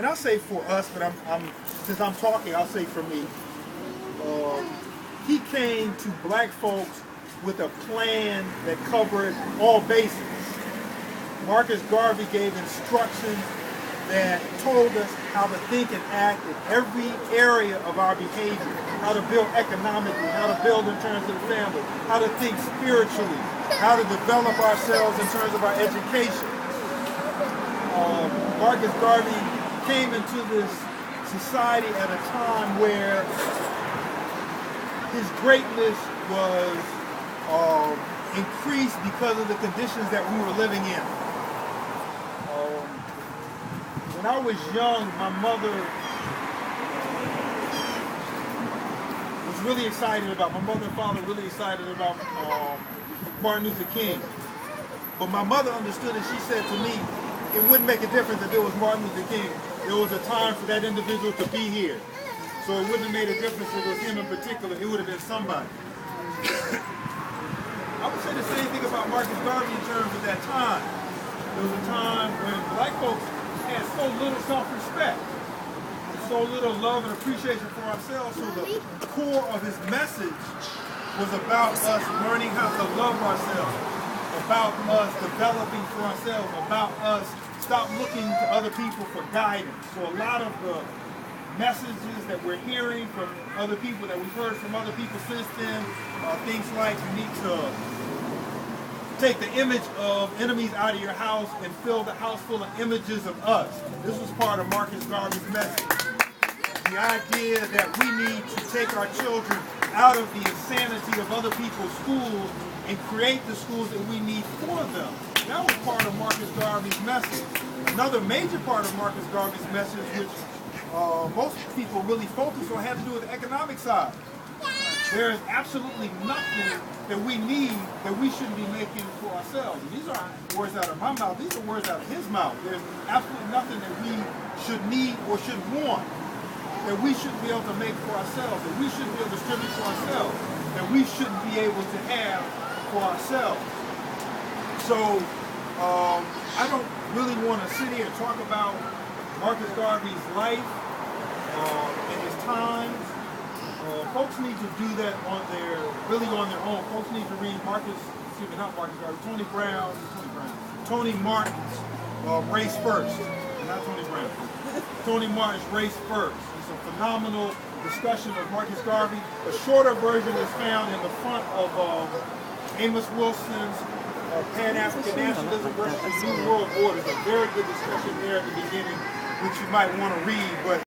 and I'll say for us, but since I'm talking, I'll say for me. He came to black folks with a plan that covered all bases. Marcus Garvey gave instructions that told us how to think and act in every area of our behavior, how to build economically, how to build in terms of the family, how to think spiritually, how to develop ourselves in terms of our education. Marcus Garvey came into this society at a time where his greatness was increased because of the conditions that we were living in. When I was young, my mother was really excited about, my mother and father were really excited about Martin Luther King. But my mother understood and she said to me, it wouldn't make a difference if it was Martin Luther King. There was a time for that individual to be here. So it wouldn't have made a difference if it was him in particular, it would have been somebody. I would say the same thing about Marcus Garvey in terms of that time. There was a time when black folks had so little self-respect, so little love and appreciation for ourselves, so the core of his message was about us learning how to love ourselves, about us developing for ourselves, about us stop looking to other people for guidance. So a lot of the messages that we're hearing from other people, that we've heard from other people since then, things like you need to take the image of enemies out of your house and fill the house full of images of us. This was part of Marcus Garvey's message. The idea that we need to take our children out of the insanity of other people's schools and create the schools that we need for them. That was part of Marcus Garvey's message. Another major part of Marcus Garvey's message, which most people really focus on, had to do with the economic side. There is absolutely nothing that we need that we shouldn't be making for ourselves. And these aren't words out of my mouth, these are words out of his mouth. There's absolutely nothing that we should need or should want that we shouldn't be able to make for ourselves, that we shouldn't be able to distribute for ourselves, that we shouldn't be able to have for ourselves. So I don't really want to sit here and talk about Marcus Garvey's life and his times. Folks need to do that really on their own. Folks need to read Tony Martin's Race First, not Tony Brown. Tony Martin's Race First. It's a phenomenal discussion of Marcus Garvey. A shorter version is found in the front of Amos Wilson's Pan-African Nationalism versus the New World Order. It's a very good discussion there at the beginning, which you might want to read. But